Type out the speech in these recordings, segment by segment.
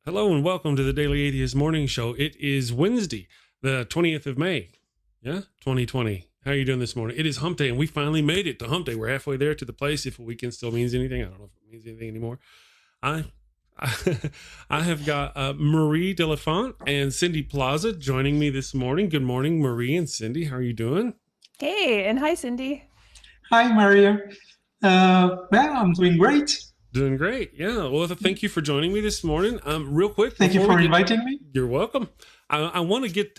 Hello and welcome to the Daily Atheist Morning Show. It is Wednesday, the 20th of May. Yeah, 2020. How are you doing this morning? It is hump day, and we finally made it to hump day. We're halfway there to the place. If a weekend still means anything, I don't know if it means anything anymore. I have got Marie Delafont and Cindy Plaza joining me this morning. Good morning, Marie and Cindy. How are you doing? Hey, and hi, Cindy. Hi, Maria. I'm doing great. Doing great. Yeah. Well, thank you for joining me this morning. Real quick. Thank you for inviting me. You're welcome. I want to get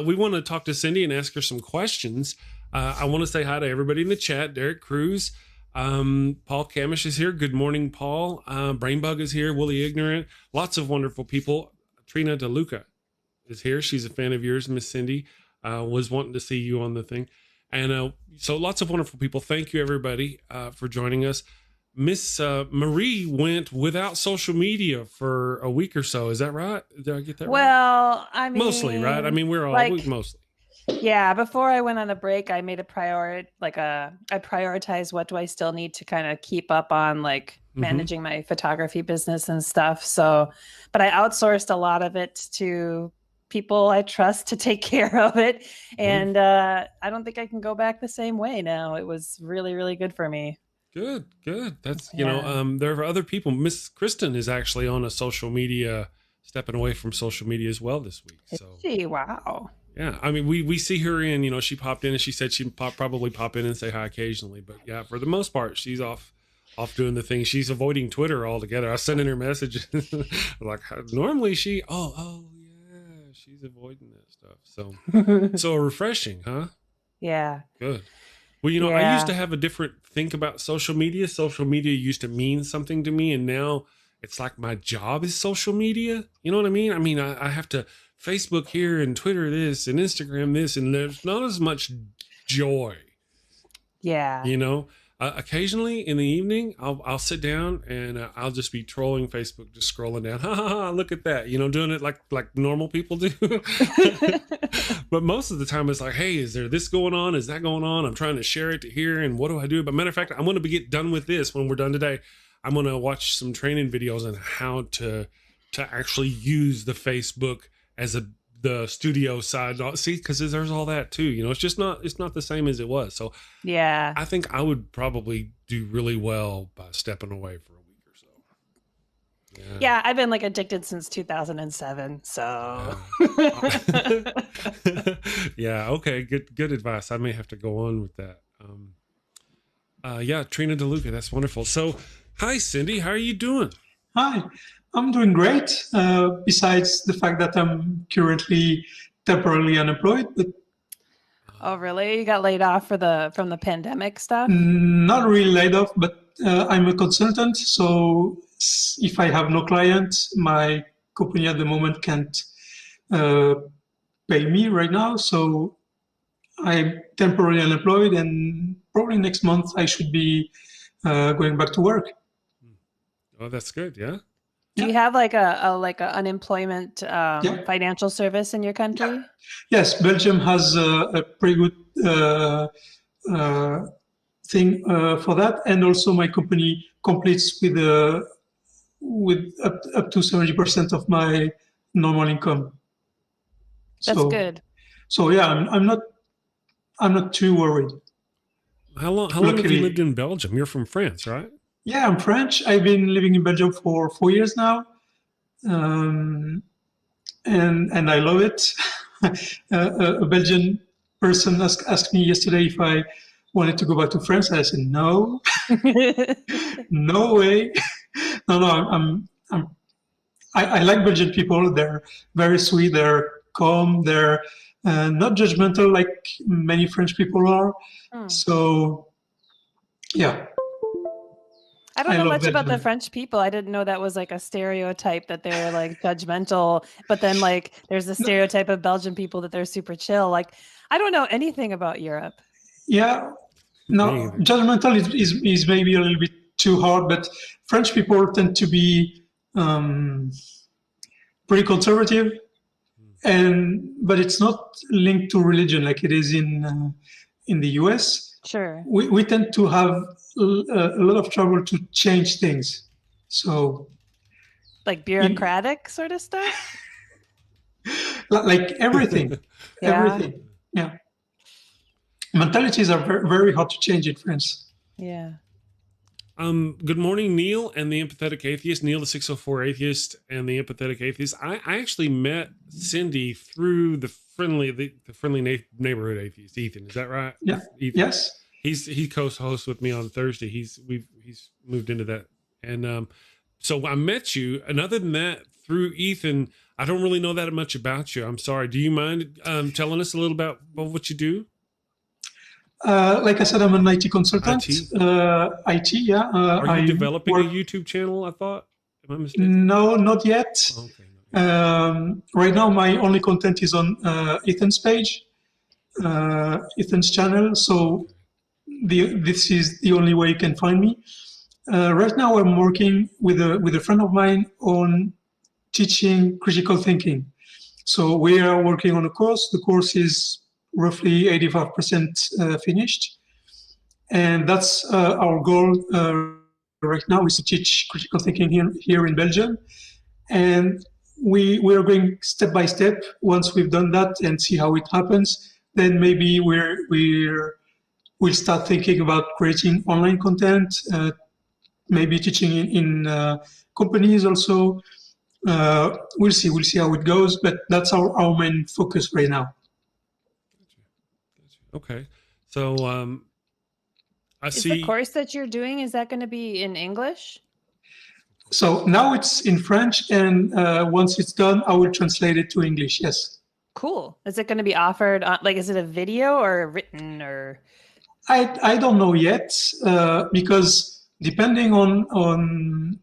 we want to talk to Cindy and ask her some questions. I want to say hi to everybody in the chat. Derek Cruz, Paul Camish is here. Good morning, Paul. Brainbug is here. Willie Ignorant. Lots of wonderful people. Trina DeLuca is here. She's a fan of yours, Miss Cindy. Was wanting to see you on the thing. And so lots of wonderful people. Thank you, everybody, for joining us. Miss Marie went without social media for a week or so. Is that right? Did I get that right? Well, I mean, mostly, right? I mean, we're all mostly. Yeah, before I went on a break, I made I prioritized what do I still need to kind of keep up on, like managing my photography business and stuff. So, but I outsourced a lot of it to people I trust to take care of it. And I don't think I can go back the same way now. It was really, really good for me. Good. That's, you know, there are other people. Miss Kristen is actually on a social media, stepping away from social media as well this week. So, wow. Yeah. I mean, we see her in, you know, she popped in and she said she'd probably pop in and say hi occasionally. But yeah, for the most part, she's off doing the thing. She's avoiding Twitter altogether. I was sending her messages like normally she's avoiding that stuff. So refreshing, huh? Yeah. Good. Well, you know, I used to have a different think about social media. Social media used to mean something to me, and now it's like my job is social media. You know what I mean? I mean, I have to Facebook here and Twitter this and Instagram this, and there's not as much joy. Yeah. You know, occasionally in the evening, I'll sit down and I'll just be trolling Facebook, just scrolling down. Ha ha ha! Look at that! You know, doing it like normal people do. But most of the time, it's like, hey, is there this going on? Is that going on? I'm trying to share it to here, and what do I do? But matter of fact, I'm going to get done with this when we're done today. I'm going to watch some training videos on how to actually use the Facebook as the studio side. See, because there's all that too. You know, it's not the same as it was. So yeah, I think I would probably do really well by stepping away for a week or so. Yeah, I've been like addicted since 2007. So yeah, okay, good advice. I may have to go on with that. Yeah, Trina DeLuca, that's wonderful. So, hi, Cindy, how are you doing? Hi. I'm doing great, besides the fact that I'm currently temporarily unemployed. But oh, really? You got laid off from the pandemic stuff? Not really laid off, but I'm a consultant. So if I have no client, my company at the moment can't pay me right now. So I'm temporarily unemployed, and probably next month I should be going back to work. Oh, that's good. Yeah. Do you have like a unemployment financial service in your country? Yeah. Yes, Belgium has a pretty good thing for that, and also my company completes with up to 70% of my normal income. That's good. So yeah, I'm not too worried. How long have you lived in Belgium? You're from France, right? Yeah, I'm French. I've been living in Belgium for 4 years now, and I love it. A Belgian person asked me yesterday if I wanted to go back to France. I said no, no way. No, I like Belgian people. They're very sweet. They're calm. They're not judgmental like many French people are. So yeah. I don't know much about the French people. I didn't know that was like a stereotype that they're like judgmental, but then like there's a stereotype of Belgian people that they're super chill. Like I don't know anything about Europe. Yeah, no, judgmental is maybe a little bit too hard, but French people tend to be pretty conservative, but it's not linked to religion like it is in the US. Sure. We tend to have a lot of trouble to change things. So Like bureaucratic sort of stuff? Like everything. Everything. Yeah. Mentalities are very, very hard to change in France. Yeah. Good morning, Neil and the Empathetic Atheist. Neil, the 604 Atheist and the Empathetic Atheist. I actually met Cindy through the friendly neighborhood atheist. Ethan, is that right? Yeah. Ethan. Yes. He co-hosts with me on Thursday. He's moved into that, and so I met you. And other than that, through Ethan, I don't really know that much about you. I'm sorry. Do you mind telling us a little about what you do? Like I said, I'm an IT consultant. IT, yeah. Are you developing a YouTube channel, I thought? Am I mistaken? No, not yet. Oh, okay. Right now, my only content is on Ethan's page, Ethan's channel. So this is the only way you can find me. Right now, I'm working with a friend of mine on teaching critical thinking. So we are working on a course. The course is roughly 85% finished. And that's our goal right now, is to teach critical thinking here in Belgium. And we are going step by step. Once we've done that and see how it happens, then maybe we'll start thinking about creating online content, maybe teaching in companies also. We'll see how it goes, but that's our main focus right now. Okay, so I see. Is the course that you're doing, is that going to be in English? So now it's in French, and once it's done, I will translate it to English. Yes. Cool. Is it going to be offered on, like, is it a video or written or? I don't know yet, because depending on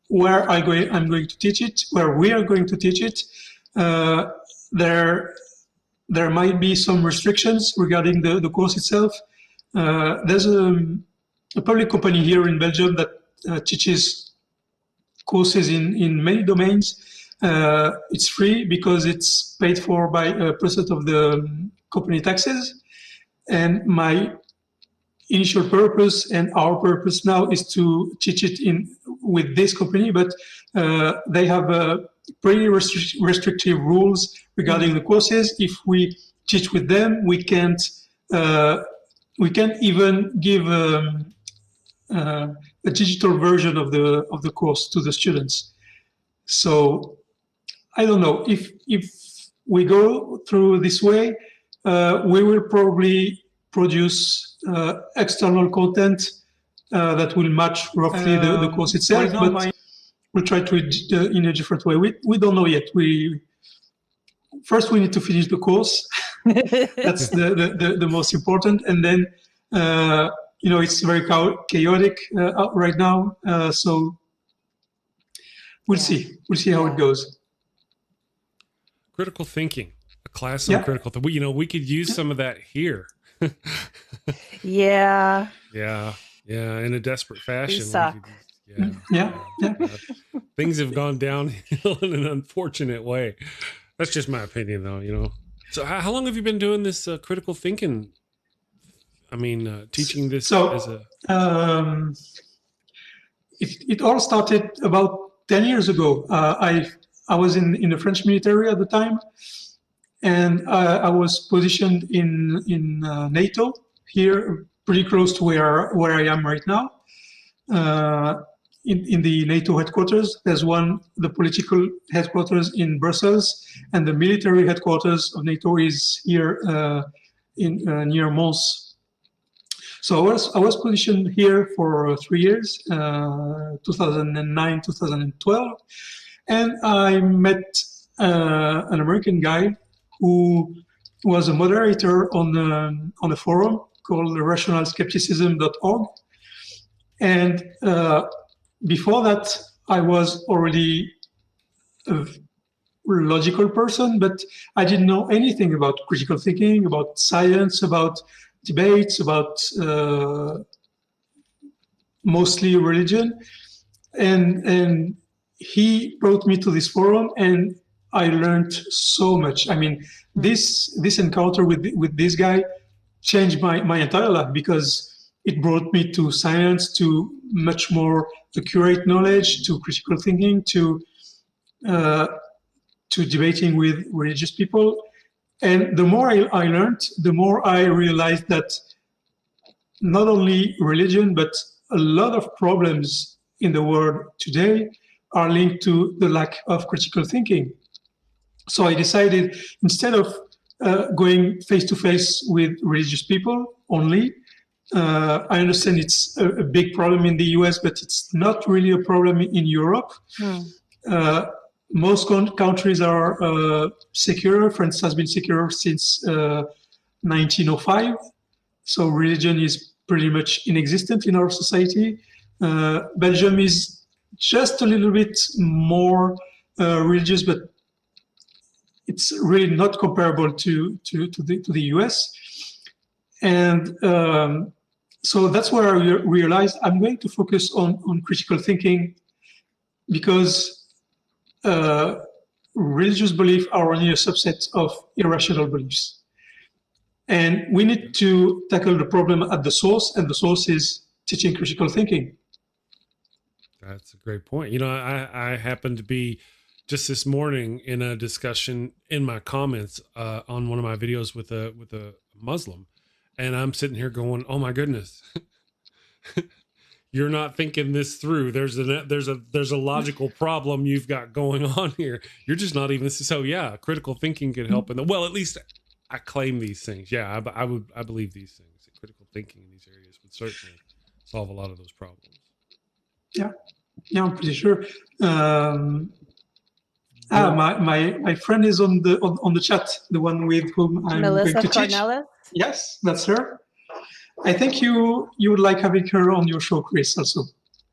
where I'm going to teach it, where we are going to teach it, there might be some restrictions regarding the course itself. There's a public company here in Belgium that teaches courses in many domains. It's free because it's paid for by a percent of the company taxes. And my initial purpose and our purpose now is to teach it with this company, but they have pretty restrictive rules regarding the courses. If we teach with them, we can't even give a digital version of the course to the students. So I don't know if we go through this way, we will probably produce external content that will match roughly the course itself, but we'll try to in a different way. We don't know yet. First we need to finish the course. That's the most important, and then it's very chaotic right now. So we'll see how it goes. Critical thinking, a class on critical thinking. We could use some of that here. Yeah, in a desperate fashion. We suck. Yeah. Things have gone downhill in an unfortunate way. That's just my opinion, though. So how long have you been doing this critical thinking? I mean, teaching this as a... It all started about 10 years ago. I was in the French military at the time, and I was positioned in NATO here, pretty close to where I am right now. In the NATO headquarters, there's the political headquarters in Brussels, and the military headquarters of NATO is here near Mons. So I was positioned here for 3 years, 2009, 2012, and I met an American guy who was a moderator on a forum called rationalskepticism.org. And before that, I was already a logical person, but I didn't know anything about critical thinking, about science, about debates, about mostly religion. And he brought me to this forum, and I learned so much. I mean, this encounter with this guy changed my entire life, because it brought me to science, to much more accurate knowledge, to critical thinking, to to debating with religious people. And the more I learned, the more I realized that not only religion, but a lot of problems in the world today are linked to the lack of critical thinking. So I decided, instead of going face-to-face with religious people only, I understand it's a big problem in the US, but it's not really a problem in Europe. Most countries are secular. France has been secular since 1905. So religion is pretty much inexistent in our society. Belgium is just a little bit more religious, but it's really not comparable to the US. And so that's where I realized I'm going to focus on critical thinking, because religious beliefs are only a subset of irrational beliefs. And we need to tackle the problem at the source, and the source is teaching critical thinking. That's a great point. You know, I happened to be just this morning in a discussion in my comments on one of my videos with a Muslim, and I'm sitting here going, "Oh my goodness, you're not thinking this through. There's a logical problem you've got going on here. You're just not even." So yeah, critical thinking could help. Well, at least I claim these things. Yeah, I believe these things. Critical thinking in these areas would certainly solve a lot of those problems. Yeah, I'm pretty sure. My friend is on the chat, the one with whom I'm Melissa going to teach. Cornelis? Yes, that's her. I think you would like having her on your show, Chris, also.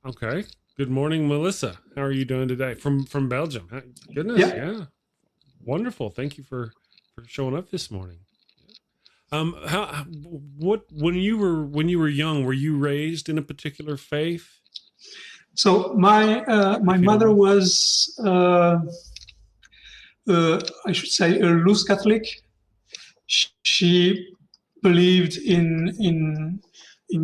Okay. Good morning, Melissa. How are you doing today? From Belgium. Goodness, yeah. Wonderful. Thank you for showing up this morning. When you were young, were you raised in a particular faith? So my mother was I should say a loose Catholic. She believed in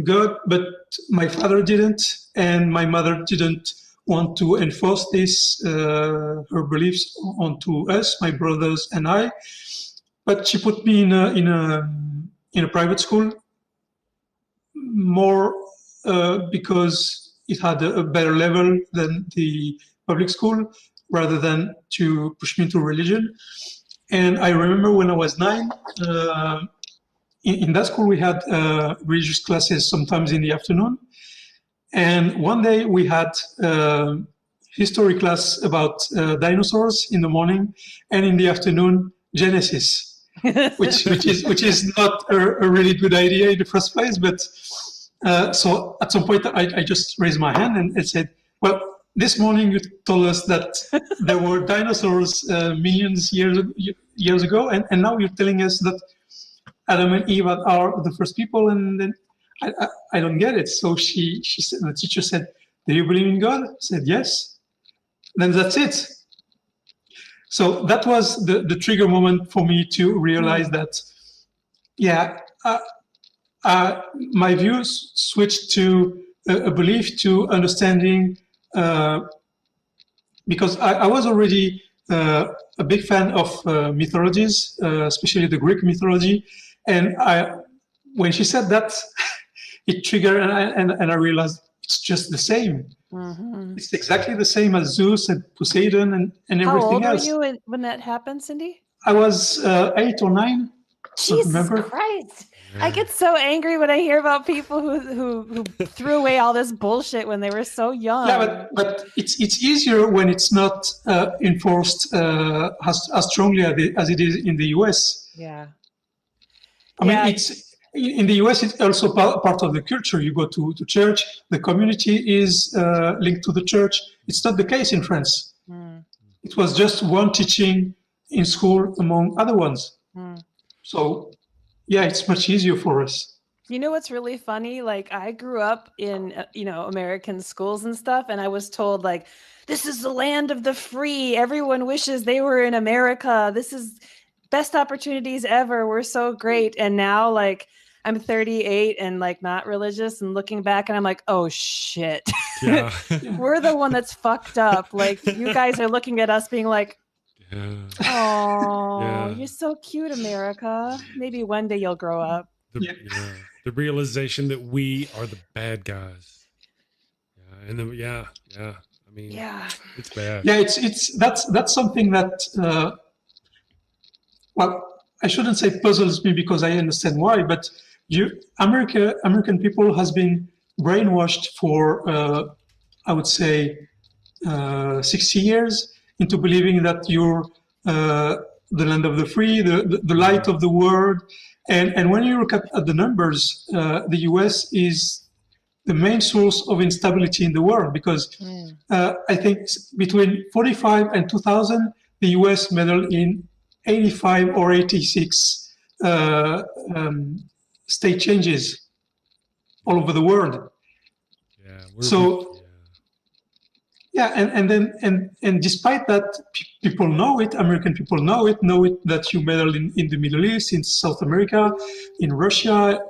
God, but my father didn't, and my mother didn't want to enforce this her beliefs onto us, my brothers and I. But she put me in a private school, more because it had a better level than the public school, rather than to push me into religion. And I remember when I was 9. In that school, we had religious classes sometimes in the afternoon. And one day we had history class about dinosaurs in the morning, and in the afternoon, Genesis, which is not a really good idea in the first place. But so at some point, I just raised my hand and said, "Well, this morning you told us that there were dinosaurs millions years ago, and now you're telling us that Adam and Eve are the first people, and then I don't get it." So she said, the teacher said, "Do you believe in God?" I said, "Yes." Then that's it. So that was the trigger moment for me to realize that, my views switched to a belief, to understanding, because I was already a big fan of mythologies, especially the Greek mythology. And when she said that, it triggered, and I realized it's just the same. Mm-hmm. It's exactly the same as Zeus and Poseidon and everything else. How old were you when that happened, Cindy? I was 8 or 9. Jesus Christ. Yeah. I get so angry when I hear about people who threw away all this bullshit when they were so young. Yeah, but it's easier when it's not enforced as strongly as it is in the US. Yeah. I mean, it's in the US, it's also part of the culture. You go to church, the community is linked to the church. It's not the case in France. Mm. It was just one teaching in school among other ones. Mm. So, yeah, it's much easier for us. You know what's really funny? Like, I grew up in, American schools and stuff, and I was told, like, this is the land of the free. Everyone wishes they were in America. This is best opportunities ever. We're so great. And now, like, I'm 38 and, like, not religious, and looking back, and I'm like, oh, shit. Yeah. We're the one that's fucked up. Like, you guys are looking at us being like, oh, you're so cute, America. Maybe one day you'll grow up. The realization that we are the bad guys. And then, I mean, it's bad. Yeah, that's something that, well, I shouldn't say puzzles me because I understand why, but American people has been brainwashed for, I would say, 60 years into believing that you're the land of the free, the light of the world. And when you look at the numbers, the US is the main source of instability in the world because I think between 45 and 2000, the US meddled in 85 or 86 state changes all over the world. And despite that, people know it. American people know it that you meddle in the Middle East, in South America, in Russia,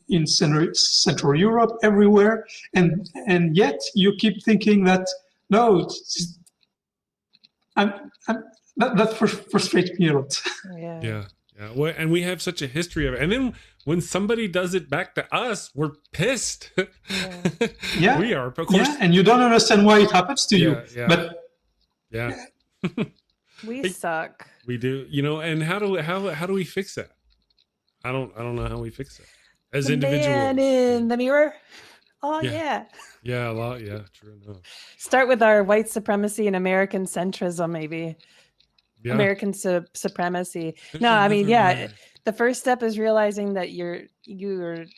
in Central Europe, everywhere, and yet you keep thinking that no, that frustrates me a lot. Yeah. Well, and we have such a history of it. And then when somebody does it back to us, we're pissed. Yeah. We are, of course. Yeah, and you don't understand why it happens to you. But we suck. We do. And how do we fix that? I don't know how we fix it. As the individuals. Man in the mirror. Oh yeah. Yeah, a lot. Yeah, true enough. Start with our white supremacy and American centrism, maybe. Yeah. American supremacy. No, I mean, the first step is realizing that you're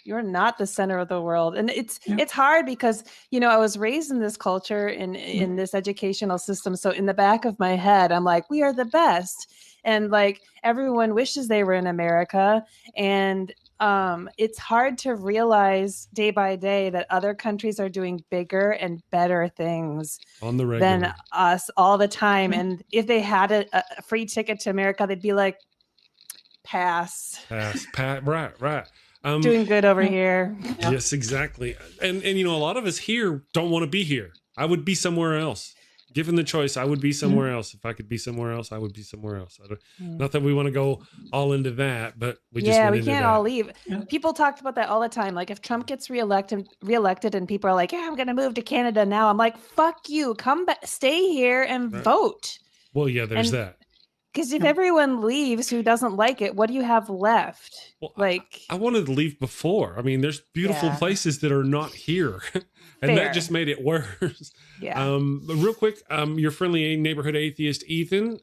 not the center of the world, and it's hard because I was raised in this culture in this educational system. So in the back of my head, I'm like, we are the best, and like everyone wishes they were in America, and it's hard to realize day by day that other countries are doing bigger and better things on the regular than us all the time. And if they had a free ticket to America, they'd be like, pass. Right. Doing good over here. Yes, exactly. And a lot of us here don't want to be here. I would be somewhere else. Given the choice, I would be somewhere else. If I could be somewhere else, I would be somewhere else. Not that we want to go all into that, but we can't all leave. Yeah. People talked about that all the time. Like if Trump gets reelected and people are like, yeah, I'm going to move to Canada now. I'm like, fuck you. Come back, stay here and vote. Well, yeah, there's that. Because if everyone leaves who doesn't like it, what do you have left? Well, I wanted to leave before. I mean, there's beautiful places that are not here. And that just made it worse. Yeah. But real quick, your friendly neighborhood atheist, Ethan,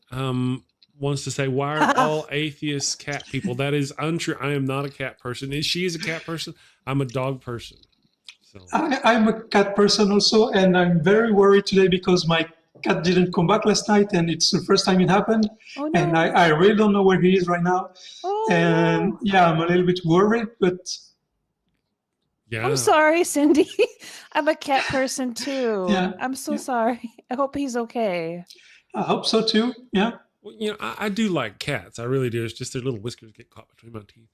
wants to say, why are all atheists cat people? That is untrue. I am not a cat person. She is a cat person. I'm a dog person. So I'm a cat person also. And I'm very worried today because my cat didn't come back last night. And it's the first time it happened. Oh, no. And I really don't know where he is right now. Oh, and I'm a little bit worried, but... Yeah. I'm sorry, Cindy. I'm a cat person too. Yeah. I'm so sorry. I hope he's okay. I hope so too. Yeah. Well, I do like cats. I really do. It's just their little whiskers get caught between my teeth.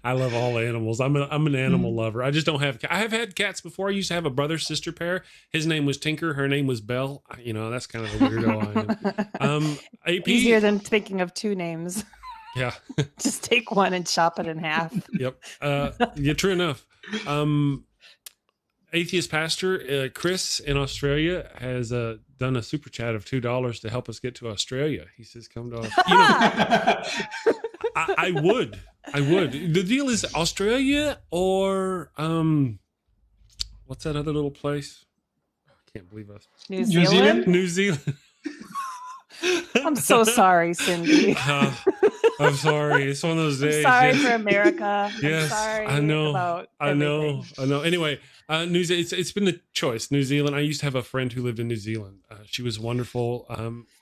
I love all animals. I'm an animal lover. I just don't have. I have had cats before. I used to have a brother-sister pair. His name was Tinker. Her name was Belle. That's kind of a weirdo I am. AP, easier than thinking of two names. Yeah. Just take one and chop it in half. Yep. True enough. Atheist pastor Chris in Australia has done a super chat of $2 to help us get to Australia. He says, come to Australia. I would. The deal is Australia or what's that other little place? I can't believe us. New Zealand? New Zealand. I'm so sorry, Cindy. I'm sorry. It's one of those days. I'm sorry for America. Yes, I'm sorry I know. About I know. Anyway, it's been the choice. New Zealand. I used to have a friend who lived in New Zealand. She was wonderful.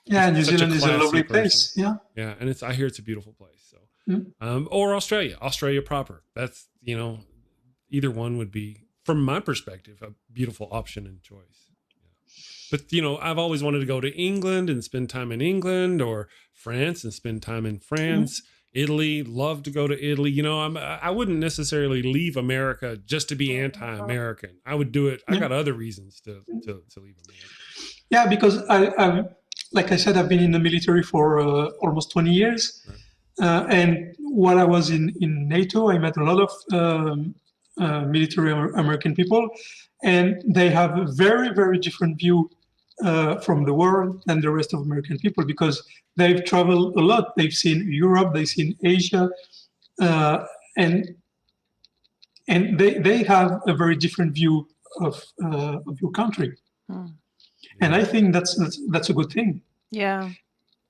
New Zealand is a lovely place. Yeah. Yeah, and I hear it's a beautiful place. So, or Australia proper. That's either one would be, from my perspective, a beautiful option and choice. But, I've always wanted to go to England and spend time in England, or France and spend time in France. Italy, love to go to Italy. You know, I wouldn't necessarily leave America just to be anti-American. I would do it. I got other reasons to leave America. Yeah, because I like I said, I've been in the military for almost 20 years. Right. And while I was in NATO, I met a lot of military American people, and they have a very, very different view from the world than the rest of American people, because they've traveled a lot. They've seen Europe, they've seen Asia, and they have a very different view of your country. And I think that's a good thing. Yeah.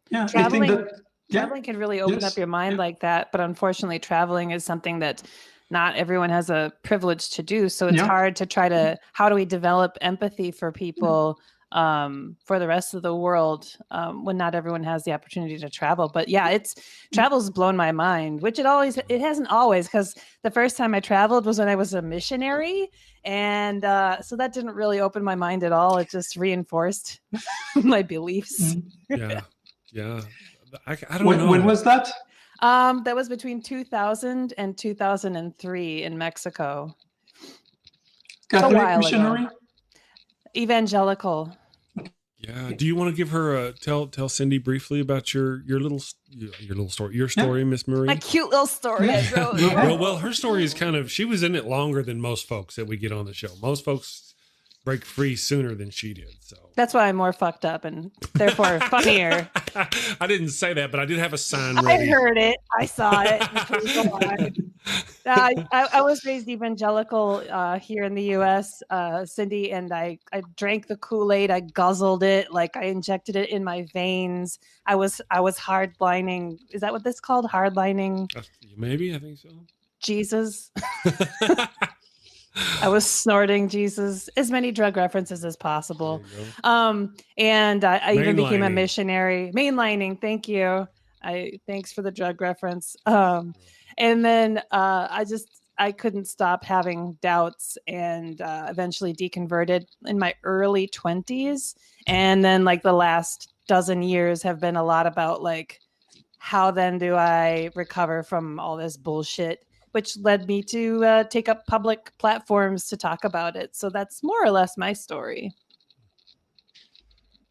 Yeah. Traveling, I think that traveling can really open up your mind like that, but unfortunately, traveling is something that not everyone has a privilege to do. So it's hard to try to, how do we develop empathy for people for the rest of the world when not everyone has the opportunity to travel? But yeah, travel's blown my mind, which it hasn't always, because the first time I traveled was when I was a missionary. And so that didn't really open my mind at all. It just reinforced my beliefs. Yeah. I don't know. When was that? That was between 2000 and 2003 in Mexico. Catholic missionary? Evangelical. Yeah. Do you want to give her tell Cindy briefly about your little story, Miss Marie? A cute little story I wrote. Well, her story is she was in it longer than most folks that we get on the show. Most folks break free sooner than she did. So that's why I'm more fucked up and therefore funnier. I didn't say that, but I did have a sign ready. I heard it. I saw it. I was raised evangelical here in the U.S., Cindy, and I drank the Kool-Aid. I guzzled it, like I injected it in my veins. I was hardlining. Is that what this called? Hardlining? Maybe, I think so. Jesus. I was snorting Jesus, as many drug references as possible. And I even became a missionary. Mainlining, thank you. Thanks for the drug reference. And then I couldn't stop having doubts, and eventually deconverted in my early 20s. And then like the last dozen years have been a lot about like, how then do I recover from all this bullshit? Which led me to take up public platforms to talk about it. So that's more or less my story.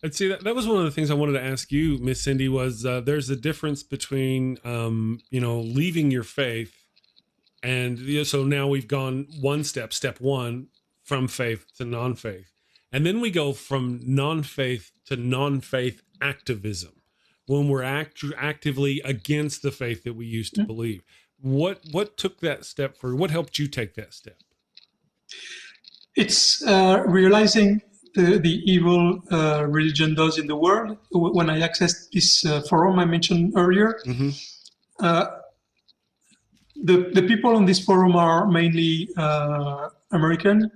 I'd say that was one of the things I wanted to ask you, Miss Cindy, was there's a difference between, leaving your faith. And so now we've gone step one, from faith to non-faith. And then we go from non-faith to non-faith activism, when we're actively against the faith that we used to believe. What took that step for you? What helped you take that step? It's realizing the evil religion does in the world. When I accessed this forum I mentioned earlier, the people on this forum are mainly American,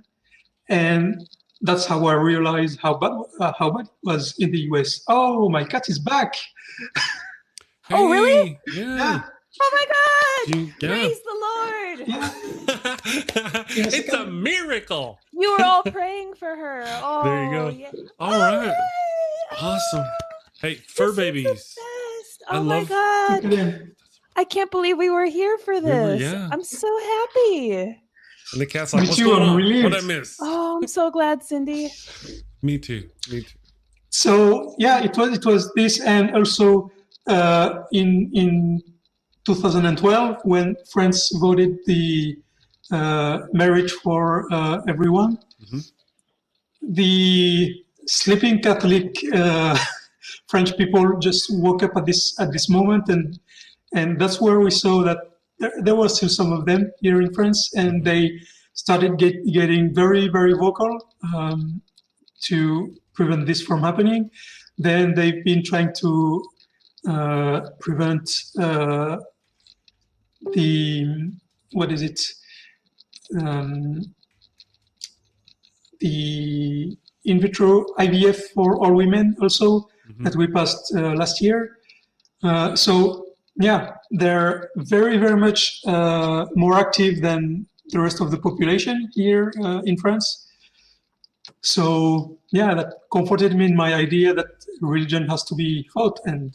and that's how I realized how bad it was in the US. Oh, my cat is back! Hey, oh, really? Yeah. Oh my God! Praise the Lord! It's a miracle. You were all praying for her. Oh, there you go. Yeah. All right. Awesome. Hey, fur babies. Oh my God. I can't believe we were here for this. I'm so happy. And the cat's like, what's going on? What'd I miss? Oh, I'm so glad, Cindy. Me too. So yeah, it was this, and also in 2012, when France voted the marriage for everyone, the sleeping Catholic French people just woke up at this moment, and that's where we saw that there were still some of them here in France, and they started getting very, very vocal to prevent this from happening. Then they've been trying to prevent the in vitro IVF for all women also that we passed last year. So yeah, they're very, very much more active than the rest of the population here in France. So yeah, that comforted me in my idea that religion has to be fought. And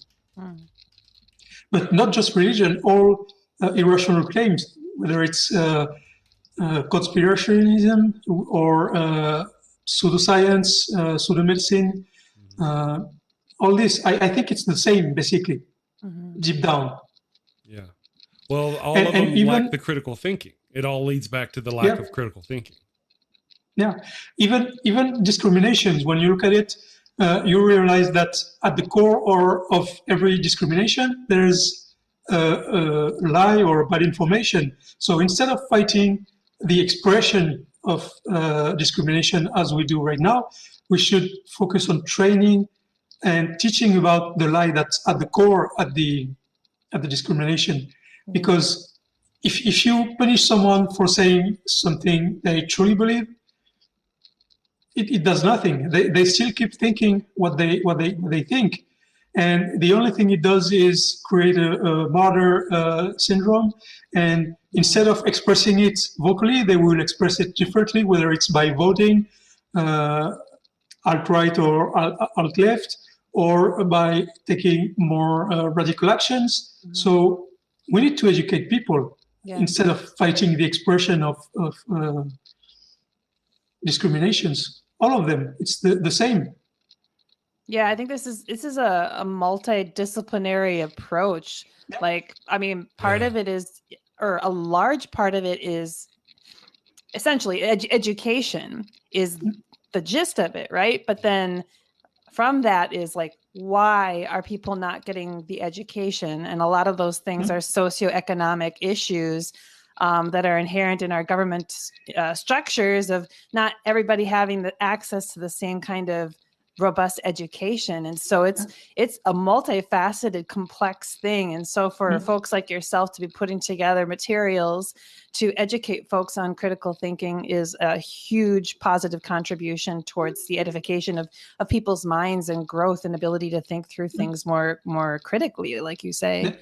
but not just religion, all irrational claims, whether it's conspirationism or pseudoscience, pseudomedicine, all this. I think it's the same, basically, deep down. Yeah. Well, all of them lack the critical thinking. It all leads back to the lack of critical thinking. Yeah. Even discriminations, when you look at it, you realize that at the core of every discrimination, there's a lie or bad information. So instead of fighting the expression of discrimination as we do right now, we should focus on training and teaching about the lie that's at the core at the discrimination. Because if you punish someone for saying something they truly believe, it does nothing. They still keep thinking what they think, and the only thing it does is create a martyr syndrome. And instead of expressing it vocally, they will express it differently, whether it's by voting alt-right or alt-left, or by taking more radical actions. So we need to educate people instead of fighting the expression of discriminations. All of them, it's the same. Yeah, I think this is a multidisciplinary approach. Like, I mean, part of it is, or a large part of it is essentially education is the gist of it, right? But then from that is like, why are people not getting the education? And a lot of those things are socioeconomic issues that are inherent in our government structures of not everybody having the access to the same kind of robust education. And so it's a multifaceted, complex thing. And so for folks like yourself to be putting together materials to educate folks on critical thinking is a huge positive contribution towards the edification of people's minds and growth and ability to think through things more critically, like you say.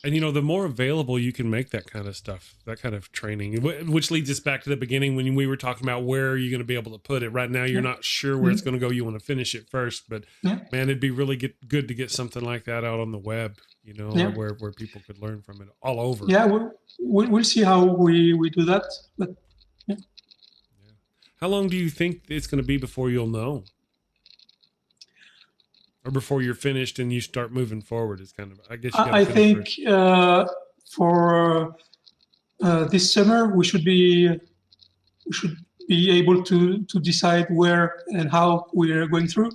And, the more available you can make that kind of stuff, that kind of training, which leads us back to the beginning when we were talking about where are you going to be able to put it. Right now, you're not sure where it's going to go. You want to finish it first. But, man, it'd be really good to get something like that out on the web, where people could learn from it all over. Yeah, we'll see how we do that. But How long do you think it's going to be before you'll know? Or before you're finished and you start moving forward is kind of, I guess. I think for this summer we should be able to decide where and how we're going through.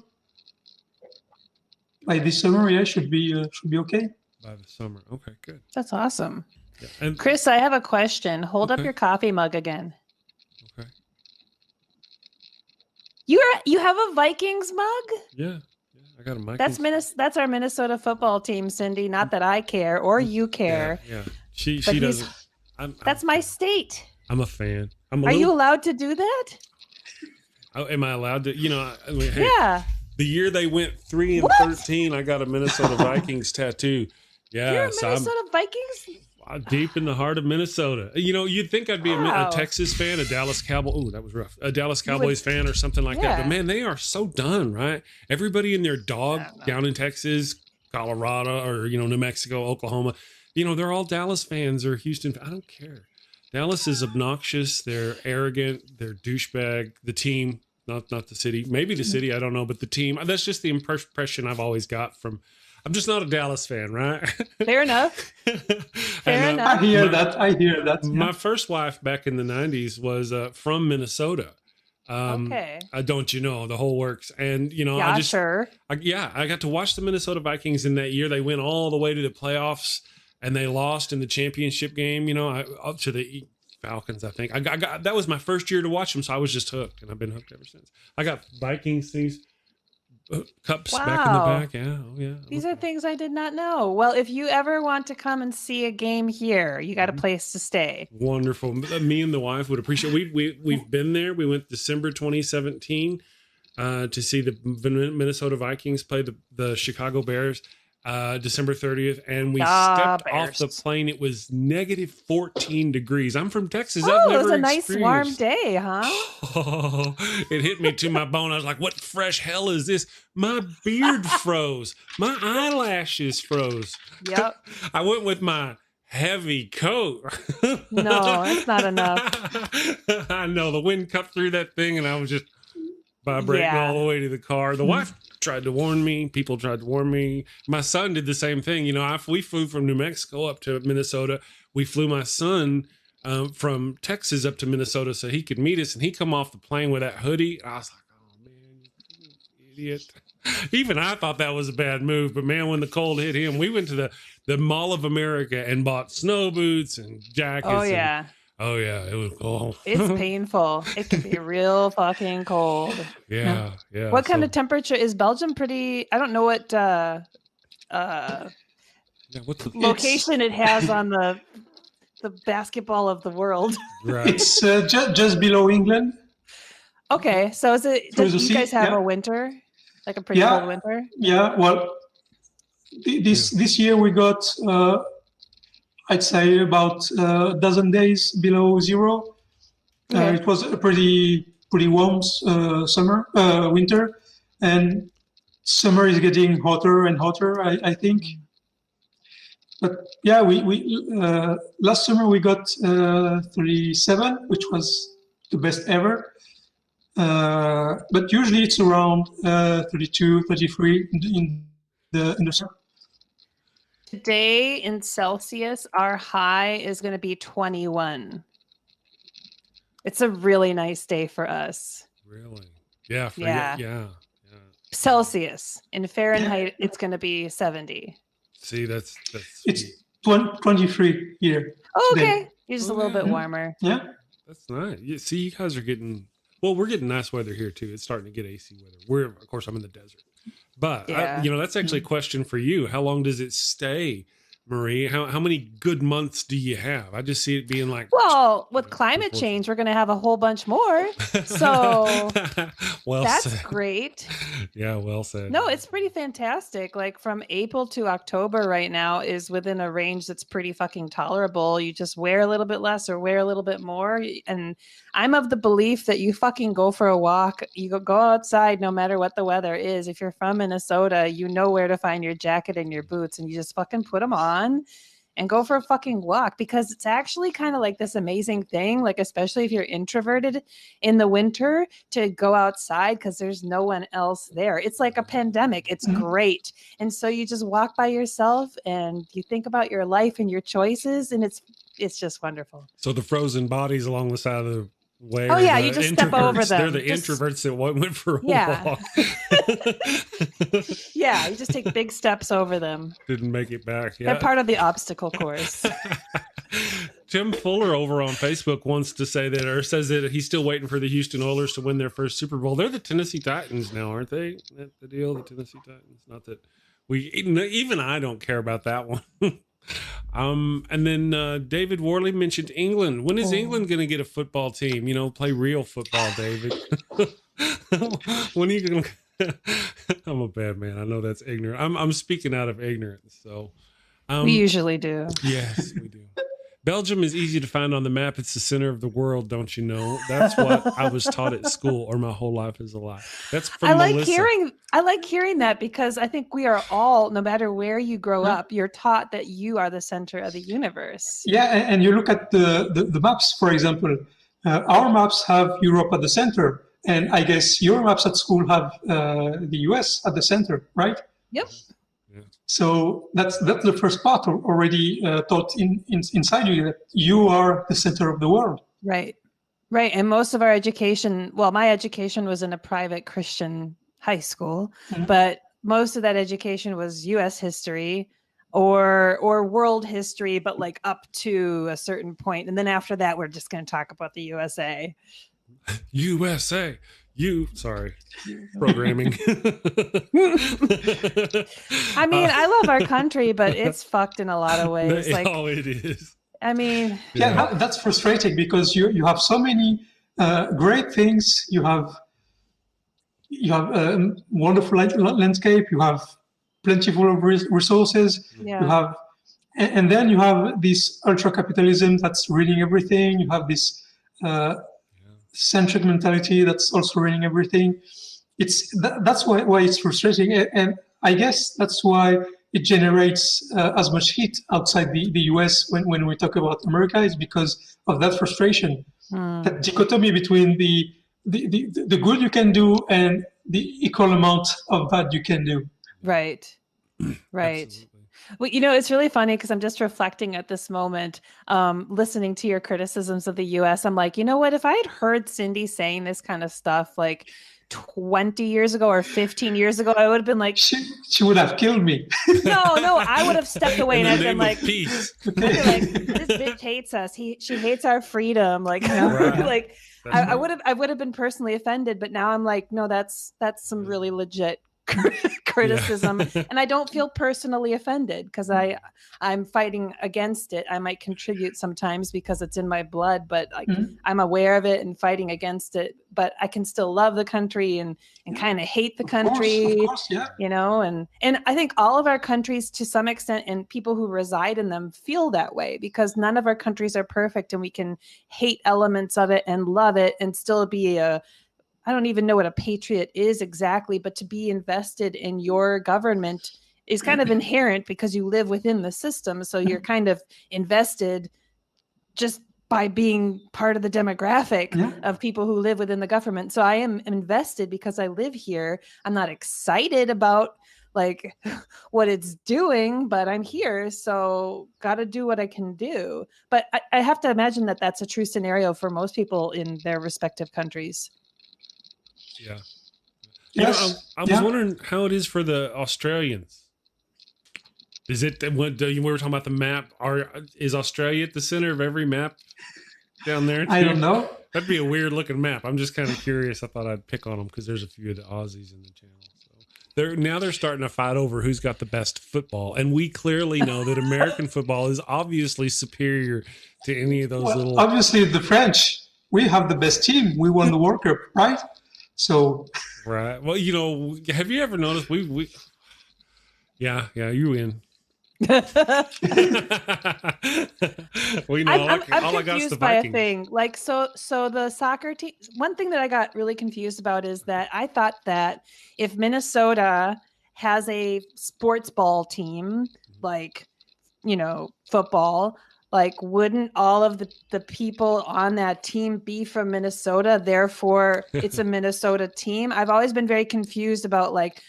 By this summer, should be okay. By the summer, okay, good. That's awesome. Yeah. And Chris, I have a question. Hold up your coffee mug again. Okay. You have a Vikings mug? Yeah. I got a mic. That's our Minnesota football team, Cindy. Not that I care or you care. Yeah. She doesn't. That's my state. I'm a fan. Are you allowed to do that? Oh, am I allowed to? Hey, yeah. The year they went 3-13, I got a Minnesota Vikings tattoo. Yeah, you're a Minnesota Vikings. Deep in the heart of Minnesota. You'd think I'd be a Texas fan, a Dallas Cowboy. Oh, that was rough. A Dallas Cowboys fan or something like that. But man, they are so done, right? Everybody and their dog down in Texas, Colorado, or New Mexico, Oklahoma. They're all Dallas fans or Houston. I don't care. Dallas is obnoxious. They're arrogant. They're douchebag. The team, not the city. Maybe the city. I don't know, but the team. That's just the impression I've always got from. I'm just not a Dallas fan, right? Fair enough. Fair enough. I hear that. Yeah. My first wife back in the 90s was from Minnesota. Okay. Don't you know the whole works? And I got to watch the Minnesota Vikings in that year. They went all the way to the playoffs and they lost in the championship game. Up to the Falcons, I think. I got that was my first year to watch them, so I was just hooked, and I've been hooked ever since. I got Vikings things. Cups back in the back. Yeah. Oh, yeah. These are things I did not know. Well, if you ever want to come and see a game here, you got a place to stay. Wonderful. Me and the wife would appreciate. We've been there. We went December 2017 to see the Minnesota Vikings play the Chicago Bears. December 30th, and we stepped off the plane. It was negative 14 degrees. I'm from Texas. Oh, it was a nice warm day, huh? Oh, it hit me to my bone. I was like, what fresh hell is this? My beard froze. My eyelashes froze. Yep. I went with my heavy coat. No, it's not enough. I know. The wind cut through that thing, and I was just vibrating all the way to the car. The wife tried to warn me. People tried to warn me. My son did the same thing. You know, we flew from New Mexico up to Minnesota. We flew my son from Texas up to Minnesota so he could meet us, and he come off the plane with that hoodie. I was like, oh, man, you idiot. Even I thought that was a bad move, but man, when the cold hit him, we went to the Mall of America and bought snow boots and jackets. Oh, yeah. It was cold. It's painful. It can be real fucking cold. Yeah. What kind of temperature is Belgium? Pretty. I don't know what what's the location it has on the basketball of the world. Right. It's just below England. Okay, so is it? Do you guys have a winter, like a pretty cold winter? Yeah. Well, this year we got. I'd say about a dozen days below zero. It was a pretty warm winter, and summer is getting hotter and hotter, I think. But yeah, we last summer we got 37, which was the best ever. But usually it's around 32, 33 in the summer. Today in Celsius, our high is going to be 21. It's a really nice day for us. Really? Yeah. Yeah. Celsius. In Fahrenheit, it's going to be 70. See, that's it's 23 here. Oh, okay. You're just a little bit warmer. Yeah. That's nice. See, you guys are getting, we're getting nice weather here too. It's starting to get AC weather. Of course, I'm in the desert. But, that's actually a question for you. How long does it stay, Marie? How many good months do you have? I just see it being like... Well, with climate change, we're going to have a whole bunch more. So that's great. Yeah, well said. No, it's pretty fantastic. Like from April to October right now is within a range that's pretty fucking tolerable. You just wear a little bit less or wear a little bit more. And I'm of the belief that you fucking go for a walk. You go outside no matter what the weather is. If you're from Minnesota, you know where to find your jacket and your boots, and you just fucking put them on and go for a fucking walk, because it's actually kind of like this amazing thing, like especially if you're introverted in the winter, to go outside because there's no one else there. It's like a pandemic. It's great. And so you just walk by yourself and you think about your life and your choices, and it's just wonderful. So the frozen bodies along the side of the way. Oh yeah, you just step over them. They're the introverts that went for a walk. Yeah, you just take big steps over them. Didn't make it back. Yeah. They're part of the obstacle course. Tim Fuller over on Facebook wants to say that, or says that he's still waiting for the Houston Oilers to win their first Super Bowl. They're the Tennessee Titans now, aren't they? Isn't that the deal? The Tennessee Titans. Not that even I don't care about that one. And then David Worley mentioned England. When is England going to get a football team? Play real football, David. When are you going to? I'm a bad man. I know that's ignorant. I'm speaking out of ignorance. So we usually do. Yes, we do. Belgium is easy to find on the map. It's the center of the world, don't you know? That's what I was taught at school, or my whole life is a lie. That's from Melissa. I like hearing that, because I think we are all, no matter where you grow up, you're taught that you are the center of the universe. Yeah, and you look at the maps, for example. Our maps have Europe at the center, and I guess your maps at school have the US at the center, right? Yep. So that's the first part already taught inside you, that you are the center of the world. Right. And most of our education, well, my education was in a private Christian high school, but most of that education was U.S. history or world history, but like up to a certain point. And then after that, we're just going to talk about the USA. USA. Programming. I mean, I love our country, but it's fucked in a lot of ways. Like, it is. I mean, that's frustrating, because you have so many great things. You have wonderful landscape. You have plentiful of resources. Yeah. You have, and then you have this ultra capitalism that's ruining everything. You have this centric mentality that's also ruining everything. That's why it's frustrating, and I guess that's why it generates as much heat outside the US when we talk about America, is because of that frustration, that dichotomy between the good you can do and the equal amount of bad you can do. Right. Absolutely. Well, you know, it's really funny because I'm just reflecting at this moment, listening to your criticisms of the US. I'm like, you know what? If I had heard Cindy saying this kind of stuff like 20 years ago or 15 years ago, I would have been like, she would have killed me. No, I would have stepped away and I've been like, peace. Like, this bitch hates us. She hates our freedom. Like, Right. like I would have been personally offended, but now I'm like, no, that's some really legit criticism, and I don't feel personally offended because I'm fighting against it. I might contribute sometimes because it's in my blood, but like I'm aware of it and fighting against it. But I can still love the country and kind of hate the country, of course, yeah. You know. And I think all of our countries, to some extent, and people who reside in them feel that way, because none of our countries are perfect, and we can hate elements of it and love it and still be I don't even know what a patriot is exactly, but to be invested in your government is kind of inherent because you live within the system. So you're kind of invested just by being part of the demographic of people who live within the government. So I am invested because I live here. I'm not excited about like what it's doing, but I'm here. So got to do what I can do. But I have to imagine that that's a true scenario for most people in their respective countries. Yeah. I was wondering how it is for the Australians. Is it when we were talking about the map? Is Australia at the center of every map down there? I don't know. That'd be a weird looking map. I'm just kind of curious. I thought I'd pick on them because there's a few of the Aussies in the channel. So they're starting to fight over who's got the best football, and we clearly know that American football is obviously superior to any of those little. Obviously, the French. We have the best team. We won the World Cup, right? So right. Well, you know, have you ever noticed we yeah, you win. We know I'm confused by a thing. Like so the soccer team, one thing that I got really confused about is that I thought that if Minnesota has a sports ball team, like, you know, football, like, wouldn't all of the people on that team be from Minnesota? Therefore, it's a Minnesota team. I've always been very confused about, like,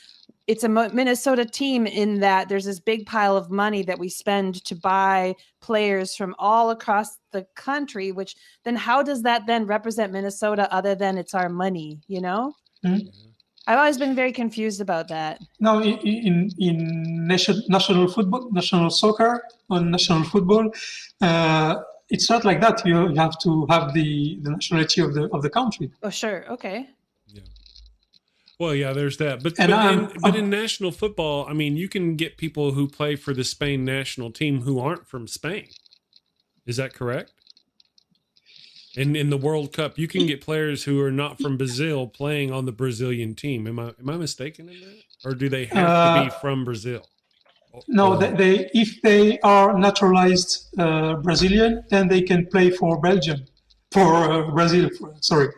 it's a Minnesota team in that there's this big pile of money that we spend to buy players from all across the country, which then how does that then represent Minnesota other than it's our money, you know? Mm-hmm. I've always been very confused about that. Now, in national football, national soccer, or national football, it's not like that. You have to have the nationality of the country. Oh, sure. Okay. Yeah. Well, yeah, there's that. But in national football, I mean, you can get people who play for the Spain national team who aren't from Spain. Is that correct? And in the World Cup, you can get players who are not from Brazil playing on the Brazilian team. Am I mistaken in that? Or do they have to be from Brazil? No, they if they are naturalized Brazilian, then they can play for Belgium, for Brazil. Sorry,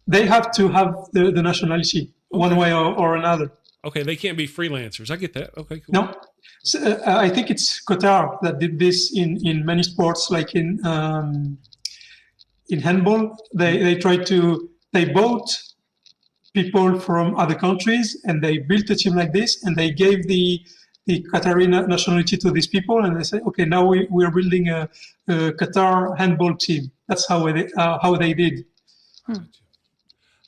they have to have the nationality one way or another. Okay, they can't be freelancers. I get that. Okay, cool. No, so, I think it's Qatar that did this in many sports, like in handball. They bought people from other countries and they built a team like this, and they gave the Qatari nationality to these people, and they say, okay, now we are building a Qatar handball team. That's how they did.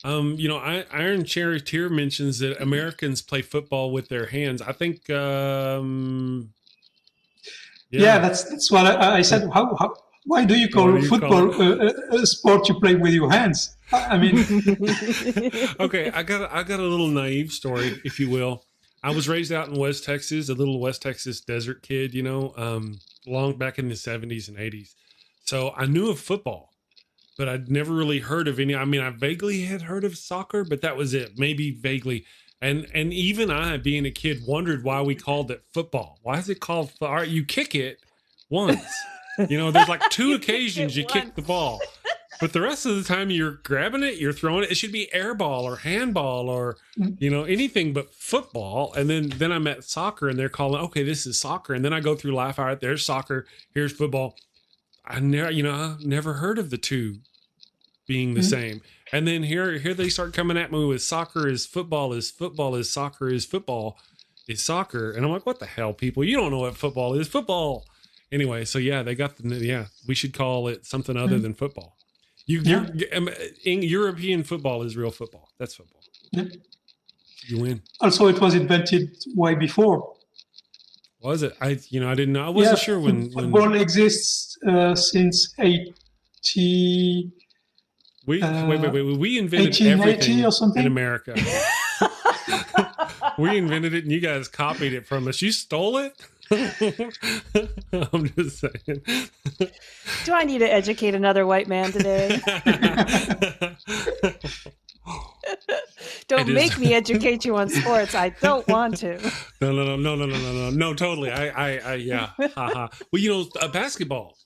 You know, Iron Charioteer mentions that Americans play football with their hands. I think, yeah, that's what I said. Why do you call football a sport you play with your hands? I mean, okay, I got a little naive story, if you will. I was raised out in West Texas, a little West Texas desert kid, you know, long back in the 70s and 80s. So I knew of football, but I'd never really heard of any. I mean, I vaguely had heard of soccer, but that was it. Maybe vaguely. And even I, being a kid, wondered why we called it football. Why is it called? All right, you kick it once. There's like 2 occasions you kick the ball, but the rest of the time you're grabbing it, you're throwing it. It should be airball or handball or anything but football. And then I met soccer, and they're calling, okay, this is soccer. And then I go through life. All right, there's soccer, here's football. I never heard of the two being the same. And then here they start coming at me with soccer is football is football is soccer is football is soccer. And I'm like, what the hell, people? You don't know what football is. Football. Anyway, so yeah, they got we should call it something other than football. European football is real football. That's football. Yeah. You win. Also, it was invented way before. Was it? I didn't know. I wasn't sure when football exists since 80. We invented everything or something? in America. We invented it, and you guys copied it from us. You stole it. I'm just saying. Do I need to educate another white man today? Don't make me educate you on sports. I don't want to. No, totally. Yeah. Well, basketball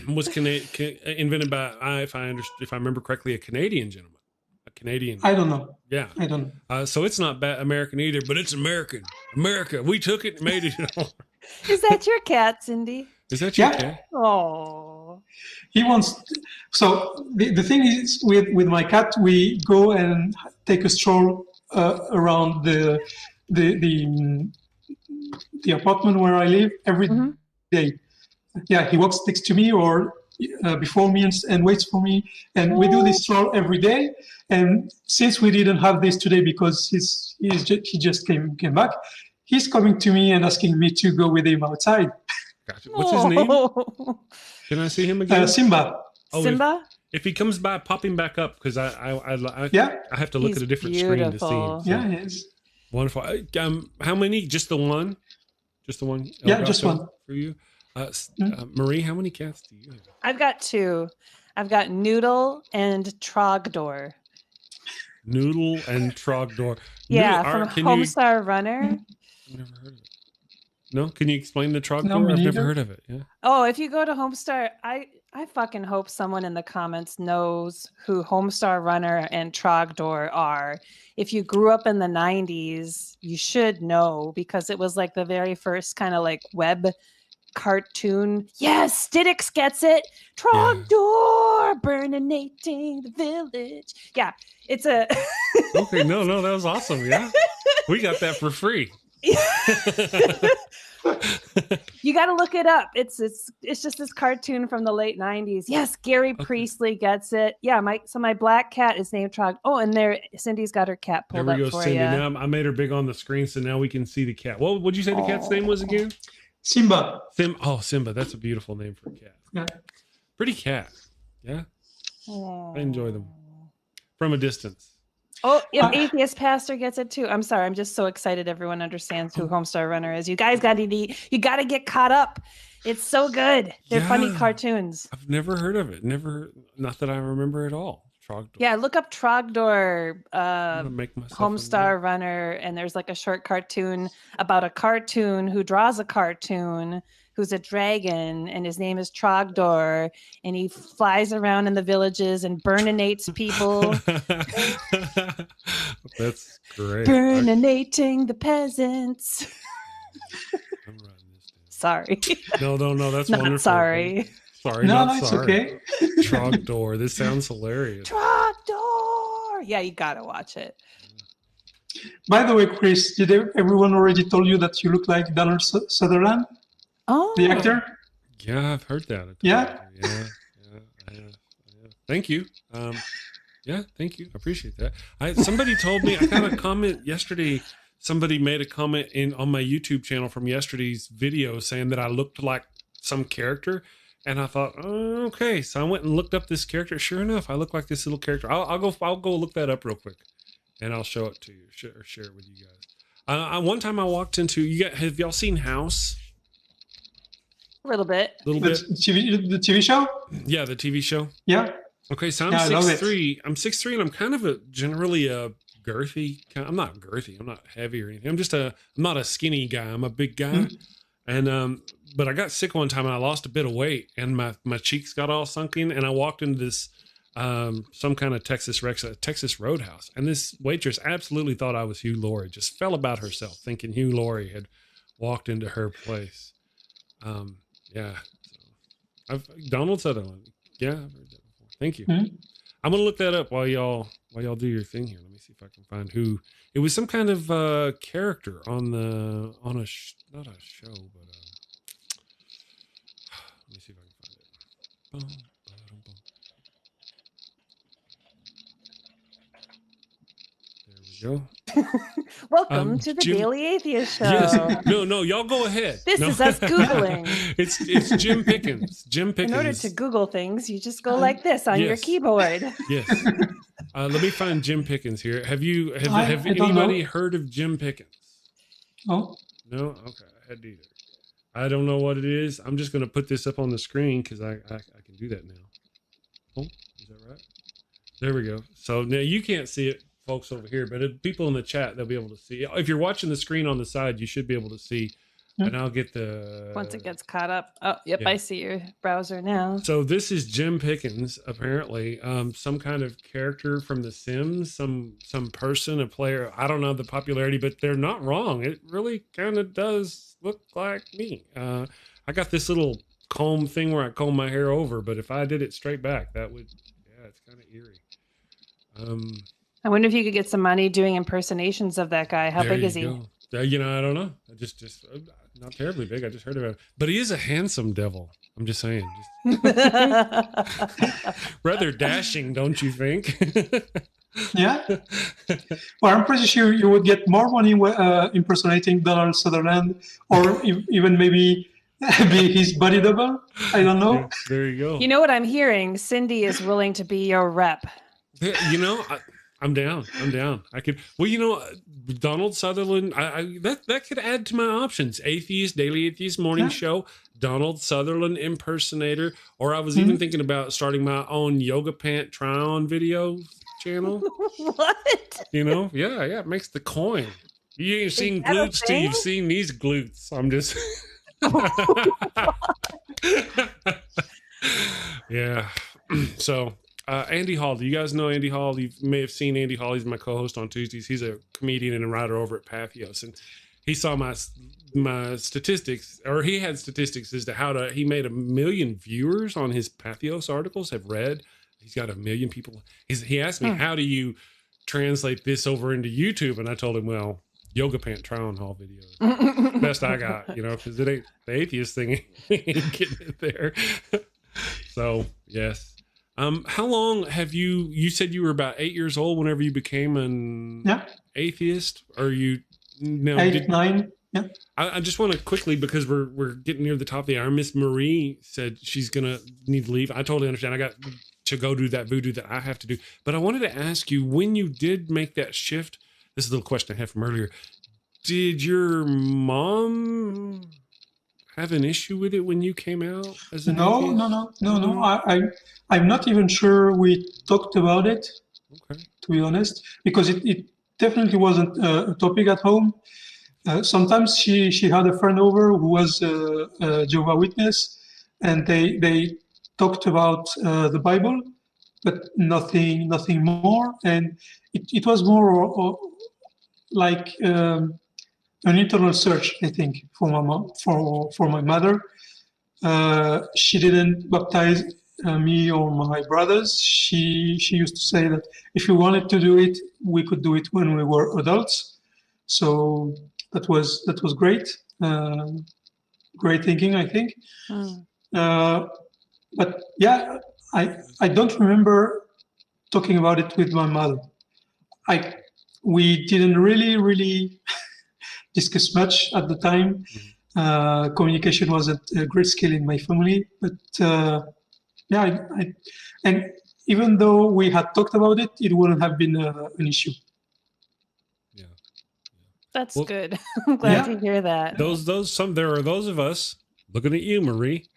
was invented by, if I remember correctly, a Canadian gentleman. A Canadian. I don't know. Yeah. I don't know. So it's not American either, but it's American. America. We took it and made it. Is that your cat, Cindy? Is that your cat? Oh. He wants. So the thing is, with my cat, we go and take a stroll around the apartment where I live every day. Yeah, he walks next to me or before me and waits for me, and we do this stroll every day. And since we didn't have this today because he just came back, he's coming to me and asking me to go with him outside. Gotcha. What's his name? Can I see him again? Simba. Oh, Simba? If he comes by, pop him back up because I have to look at a different screen to see him. So. Yeah, he is. Wonderful. How many? Just the one? Just the one? Yeah, just one. For you? Marie, how many cats do you have? I've got 2. I've got Noodle and Trogdor. Noodle and Trogdor. Yeah, from Homestar Runner. I've never heard of it. No? Can you explain the Trogdor? I've never heard of it. Yeah. Oh, if you go to Homestar, I fucking hope someone in the comments knows who Homestar Runner and Trogdor are. If you grew up in the 90s, you should know because it was like the very first kind of like web cartoon. Yes, Stiddix gets it. Trogdor burninating the village. Yeah, it's a Okay, no, that was awesome. Yeah. We got that for free. You got to look it up. It's just this cartoon from the late 90s. Yes, Gary Priestley gets it. Yeah, my black cat is named Trog. Oh, and Cindy's got her cat pulled up for Cindy. you. Now I made her big on the screen, so now we can see the cat. What would you say the cat's name was again? Simba. Simba. That's a beautiful name for a cat. Yeah. Pretty cat. Yeah. I enjoy them from a distance. Oh, Atheist Pastor gets it too. I'm sorry. I'm just so excited. Everyone understands who Homestar Runner is. You guys got to get caught up. It's so good. They're funny cartoons. I've never heard of it. Not that I remember at all. Trogdor. Yeah, look up Trogdor, Homestar Runner, and there's like a short cartoon about a cartoon who draws a cartoon who's a dragon, and his name is Trogdor, and he flies around in the villages and burninates people. That's great. Burninating the peasants. I'm writing this down. Sorry. No, that's not wonderful. Sorry. Sorry, no, not it's sorry. Okay. Trogdor. This sounds hilarious. Trogdor. Yeah, you gotta watch it. By the way, Chris, did everyone already told you that you look like Donald Sutherland? Oh, the actor. Yeah, I've heard that. Yeah. Thank you. Yeah, thank you. I appreciate that. Somebody told me, I got a comment yesterday. Somebody made a comment on my YouTube channel from yesterday's video saying that I looked like some character. And I thought, oh, okay. So I went and looked up this character. Sure enough, I look like this little character. I'll go look that up real quick, and I'll show it to you. Share it with you guys. One time I walked into have y'all seen House? A little bit. The TV show? Yeah, the TV show. Yeah. Okay, so I'm 6'3". I'm 6'3", and I'm kind of generally a girthy. I'm not girthy. I'm not heavy or anything. I'm not a skinny guy. I'm a big guy. And, but I got sick one time and I lost a bit of weight and my cheeks got all sunk in, and I walked into this, some kind of Texas Roadhouse. And this waitress absolutely thought I was Hugh Laurie, just fell about herself thinking Hugh Laurie had walked into her place. Yeah. So Donald Sutherland. Yeah. I've heard that before. Thank you. I'm going to look that up while y'all do your thing here. Let me see if I can find who. It was some kind of character on not a show, but let me see if I can find it. There we go. Welcome to the Daily Atheist Show. Yes. No, y'all go ahead. This is us Googling. It's Jim Pickens. Jim Pickens. In order to Google things, you just go like this on your keyboard. Yes. Let me find Jim Pickens here. Have anybody heard of Jim Pickens? No. No? Okay. I hadn't either. I don't know what it is. I'm just going to put this up on the screen because I can do that now. Oh, is that right? There we go. So now you can't see it, folks over here, but people in the chat, they'll be able to see. If you're watching the screen on the side, you should be able to see. And I'll get the... Once it gets caught up. Oh, yep, yeah. I see your browser now. So this is Jim Pickens, apparently. Some kind of character from The Sims, some person, a player. I don't know the popularity, but they're not wrong. It really kind of does look like me. I got this little comb thing where I comb my hair over, but if I did it straight back, that would... Yeah, it's kind of eerie. I wonder if you could get some money doing impersonations of that guy. How big is he? I don't know. I just not terribly big. I just heard about it. But he is a handsome devil. I'm just saying. Rather dashing, don't you think? Yeah. Well, I'm pretty sure you would get more money impersonating Donald Sutherland, or even maybe be his body double. I don't know. Yeah, there you go. You know what I'm hearing? Cindy is willing to be your rep. I'm down. I could. Well, Donald Sutherland. That could add to my options. Daily Atheist Morning Show. Donald Sutherland impersonator. Or I was even thinking about starting my own yoga pant try-on video channel. What? Yeah. It makes the coin. You ain't seen glutes till you've seen these glutes. I'm just. Yeah. So. Andy Hall. Do you guys know Andy Hall? You may have seen Andy Hall. He's my co-host on Tuesdays. He's a comedian and a writer over at Pathos. And he saw my statistics, or he had statistics as to he made 1 million viewers on his Pathos articles have read. He's got 1 million people. He asked me, how do you translate this over into YouTube? And I told him, well, yoga pant try-on haul videos. Best I got, because it ain't the atheist thing ain't getting it there. So, yes. How long have you said you were about 8 years old whenever you became an atheist? Or you 8, 9? Yeah. I just want to quickly, because we're getting near the top of the hour. Miss Marie said she's going to need to leave. I totally understand. I got to go do that voodoo that I have to do. But I wanted to ask you, when you did make that shift, this is a little question I had from earlier. Did your mom have an issue with it when you came out as an atheist? No. I'm not even sure we talked about it, to be honest, because it definitely wasn't a topic at home. Sometimes she had a friend over who was a Jehovah's Witness, and they talked about the Bible, but nothing more. And it was more like an internal search, I think, for my mom, for my mother. She didn't baptize me or my brothers. She used to say that if we wanted to do it, we could do it when we were adults. So that was great. Great thinking, I think. But yeah, I don't remember talking about it with my mother. We didn't really discuss much at the time. Communication wasn't a great skill in my family, but and even though we had talked about it, it wouldn't have been an issue. Yeah. That's good. I'm glad to hear that. There are those of us looking at you, Marie,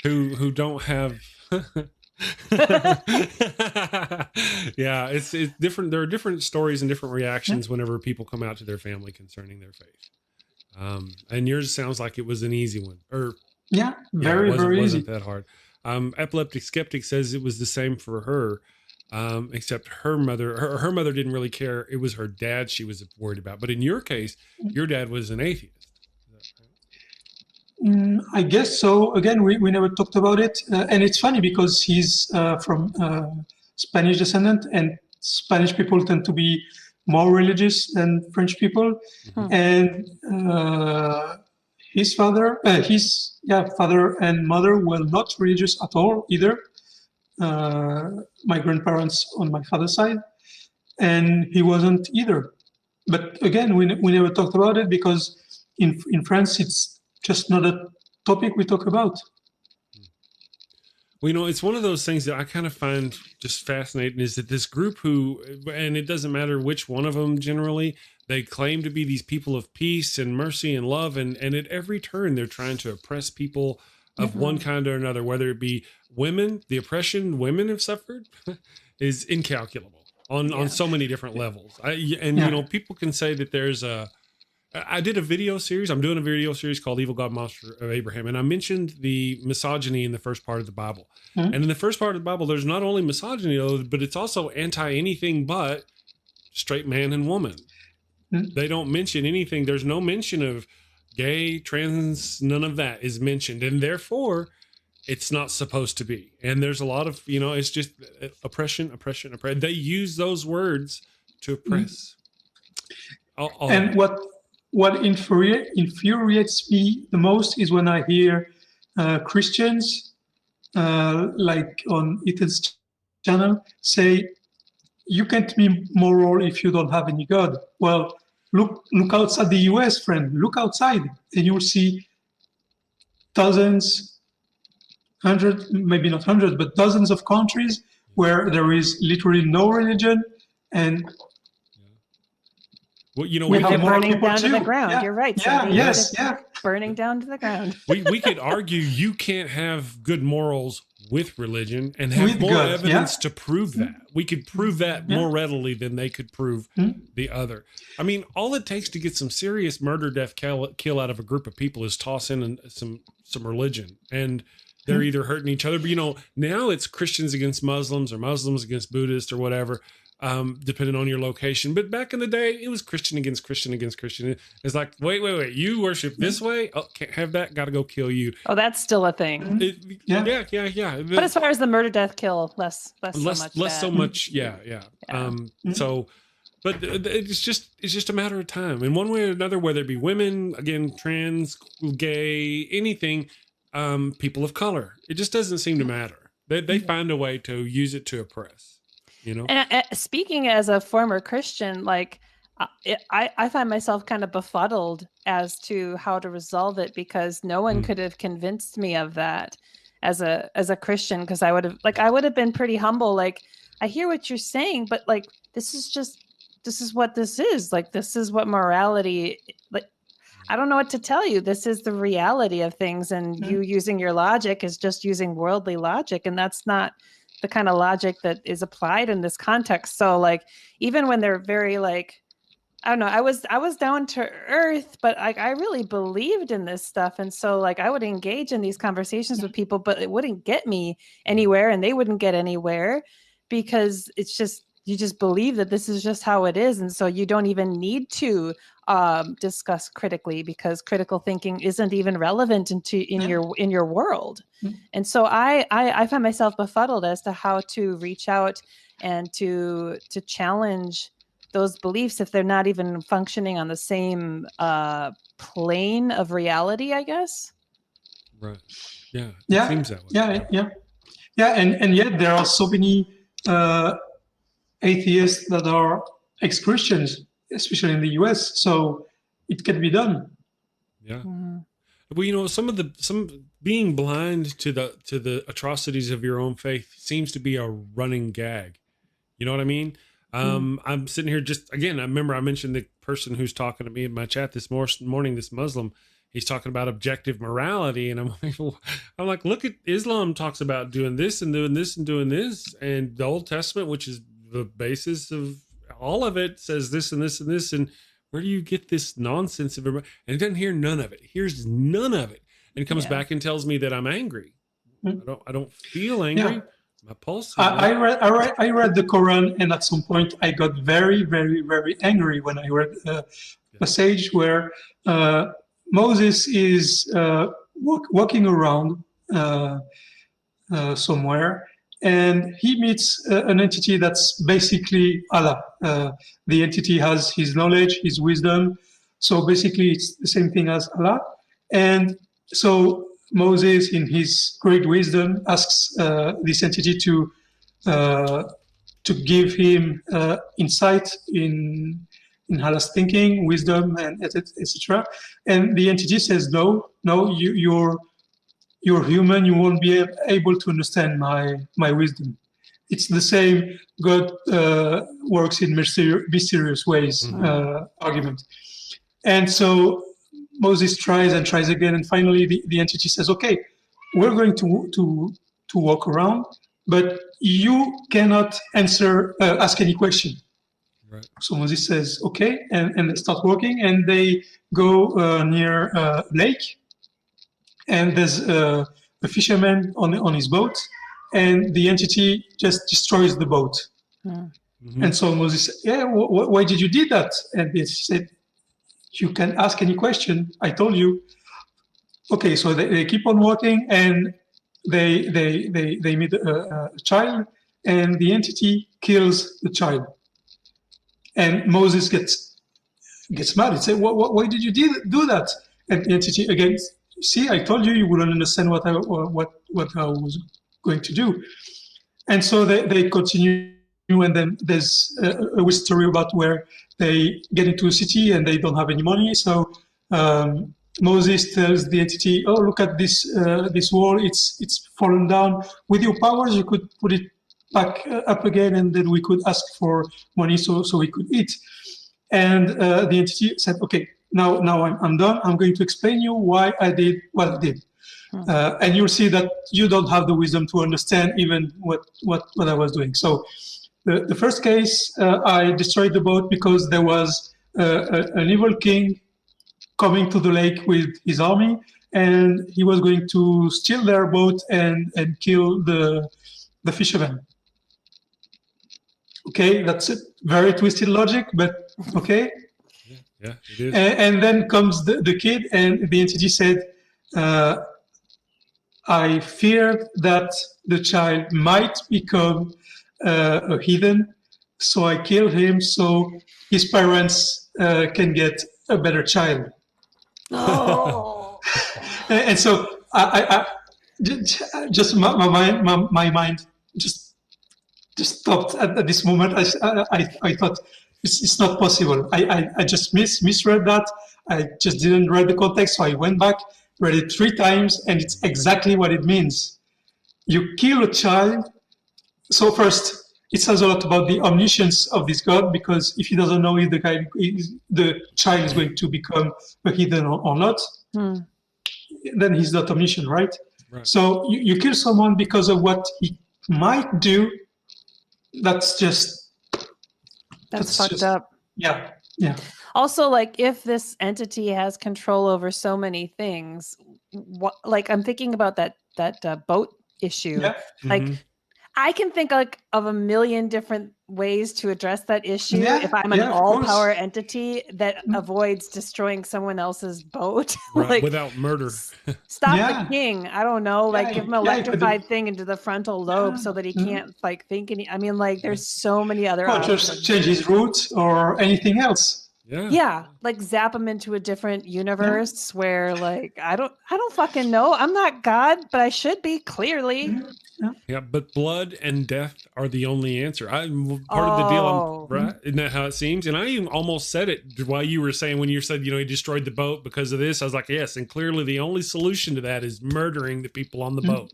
who don't have Yeah, it's different. There are different stories and different reactions whenever people come out to their family concerning their faith. And yours sounds like it was an easy one, or very wasn't easy. that hard. Epileptic Skeptic says it was the same for her, except her mother didn't really care. It was her dad she was worried about. But in your case, your dad was an atheist. I guess so. Again, we never talked about it. And it's funny because he's from Spanish descendant, and Spanish people tend to be more religious than French people. And his father and mother were not religious at all either. My grandparents on my father's side, and he wasn't either. But again, we never talked about it because in France it's just not a topic we talk about. Well, it's one of those things that I kind of find just fascinating is that this group and it doesn't matter which one of them generally, they claim to be these people of peace and mercy and love. And at every turn, they're trying to oppress people of one kind or another, whether it be women. The oppression women have suffered is incalculable on so many different levels. People can say that I did a video series. I'm doing a video series called Evil God Monster of Abraham. And I mentioned the misogyny in the first part of the Bible. And in the first part of the Bible, there's not only misogyny, but it's also anti anything but straight man and woman. They don't mention anything. There's no mention of gay, trans, none of that is mentioned. And therefore, it's not supposed to be. And there's a lot of, it's just oppression. They use those words to oppress. And what infuriates me the most is when I hear Christians, like on Ethan's channel, say, you can't be moral if you don't have any God. Well, look outside the US, friend. Look outside, and you'll see dozens, hundreds, maybe not hundreds, but dozens of countries where there is literally no religion, and they're burning down to the ground. Yeah. You're right. Burning down to the ground. we could argue you can't have good morals with religion and have more evidence to prove that. We could prove that more readily than they could prove the other. I mean, all it takes to get some serious murder, death, kill out of a group of people is toss in some religion, and they're either hurting each other. But now it's Christians against Muslims or Muslims against Buddhists or whatever. Depending on your location. But back in the day, it was Christian against Christian against Christian. It's like, wait, you worship this way? Oh, can't have that. Got to go kill you. Oh, that's still a thing. Yeah. But as far as the murder, death, kill, less so much. Yeah. But it's just a matter of time. In one way or another, whether it be women, again, trans, gay, anything, people of color, it just doesn't seem to matter. They find a way to use it to oppress. And speaking as a former Christian, like I find myself kind of befuddled as to how to resolve it, because no one could have convinced me of that as a Christian, because I would have been pretty humble. Like, I hear what you're saying, but like, this is what this is. Like, this is what morality, like, I don't know what to tell you. This is the reality of things, and you using your logic is just using worldly logic, and that's not the kind of logic that is applied in this context. So like, even when they're very like, I don't know, I was down to earth, but I really believed in this stuff. And so like, I would engage in these conversations with people, but it wouldn't get me anywhere, and they wouldn't get anywhere, because it's just, you just believe that this is just how it is. And so you don't even need to discuss critically, because critical thinking isn't even relevant in your world. And so I find myself befuddled as to how to reach out and to challenge those beliefs if they're not even functioning on the same plane of reality, I guess. Right. Yeah. It seems that way. Yeah. And yet there are so many atheists that are ex-Christians, especially in the US. So it can be done. Yeah. Well, some being blind to the atrocities of your own faith seems to be a running gag. You know what I mean? I'm sitting here I remember I mentioned the person who's talking to me in my chat this morning, this Muslim, he's talking about objective morality. And I'm like, look at Islam talks about doing this and doing this and doing this. And the Old Testament, which is the basis of all of it, says this and this and this. And where do you get this nonsense of everybody? And it doesn't hear none of it. It hears none of it. And comes back and tells me that I'm angry. I don't feel angry. Yeah. My pulse. I read the Quran, and at some point I got very, very, very angry when I read a passage where Moses is walking around somewhere, and he meets an entity that's basically Allah. The entity has his knowledge, his wisdom. So basically, it's the same thing as Allah. And so Moses, in his great wisdom, asks this entity to give him insight in Allah's thinking, wisdom, and etc. And the entity says, "No, you're human. You won't be able to understand my wisdom. It's the same. God works in mysterious ways." Argument. And so Moses tries and tries again, and finally the entity says, "Okay, we're going to walk around, but you cannot ask any question." Right. So Moses says, "Okay," and they start walking, and they go near a lake, and there's a fisherman on his boat, and the entity just destroys the boat. Mm-hmm. And so Moses said, "Yeah, why did you do that?" And he said, "You can ask any question. I told you." Okay, so they keep on walking, and they meet a child, and the entity kills the child. And Moses gets mad. He said, "Why did you do that?" And the entity again, "See, I told you wouldn't understand what I was going to do." And so they continue, and then there's a story about where they get into a city and they don't have any money. So Moses tells the entity, "Oh, look at this wall. It's fallen down. With your powers, you could put it back up again, and then we could ask for money so we could eat." And the entity said, "Okay, now I'm done. I'm going to explain you why I did what I did." And you'll see that you don't have the wisdom to understand even what I was doing. So the first case, I destroyed the boat because there was an evil king coming to the lake with his army, and he was going to steal their boat and kill the fisherman. Okay, that's it. Very twisted logic, but okay. Yeah, it is. And then comes the kid, and the entity said, "I feared that the child might become a heathen, so I killed him so his parents can get a better child." Oh. And so I just my mind just stopped at this moment. I thought it's not possible. I just misread that. I just didn't read the context, so I went back, read it 3 times, and it's exactly what it means. You kill a child. So first, it says a lot about the omniscience of this God, because if he doesn't know if the child is going to become a heathen or not, then he's not omniscient, right? So you kill someone because of what he might do. That's fucked up. Yeah. Also, like, if this entity has control over so many things, like, I'm thinking about that boat issue. Yeah. Like, I can think like of a million different ways to address that issue if I'm an all-power entity that avoids destroying someone else's boat. Like, without murder. Stop the king. I don't know. Like, give him an electrified thing into the frontal lobe so that he can't like think any. I mean, like, there's so many other options. Just change his route or anything else. Yeah, like zap him into a different universe where, like, I don't fucking know. I'm not God, but I should be, clearly. Yeah, but blood and death are the only answer. I'm part of the deal. Right? Isn't that how it seems? And I even almost said it while you were saying, when you said, he destroyed the boat because of this. I was like, yes, and clearly the only solution to that is murdering the people on the boat.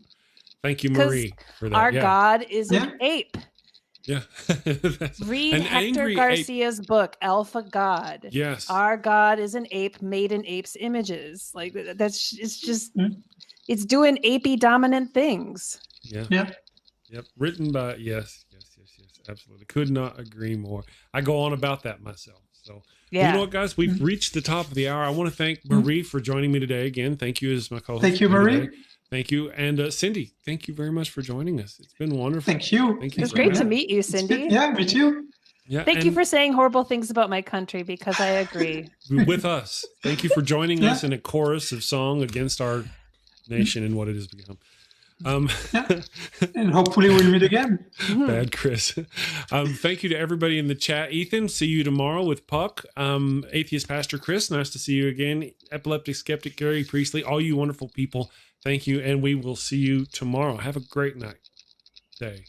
Thank you, Marie, for that. Our God is an ape. Yeah. Read Hector Garcia's book, Alpha God. Yes. Our God is an ape made in ape's images. Like it's just, it's doing apey dominant things. Yeah. Yep. Written by, yes. Absolutely. Could not agree more. I go on about that myself. So, yeah. You know what, guys? We've reached the top of the hour. I want to thank Marie for joining me today again. Thank you as my co-host. Thank you, Marie. Today. Thank you. And Cindy, thank you very much for joining us. It's been wonderful. Thank you. It was great to meet you, Cindy. Yeah, me too. Yeah, thank you for saying horrible things about my country, because I agree. With us. Thank you for joining us in a chorus of song against our nation and what it has become. And hopefully we'll meet again. Bad Chris. Thank you to everybody in the chat. Ethan, see you tomorrow with Puck. Atheist Pastor Chris, nice to see you again. Epileptic Skeptic Gary Priestley, all you wonderful people, thank you, and we will see you tomorrow. Have a great night. Day.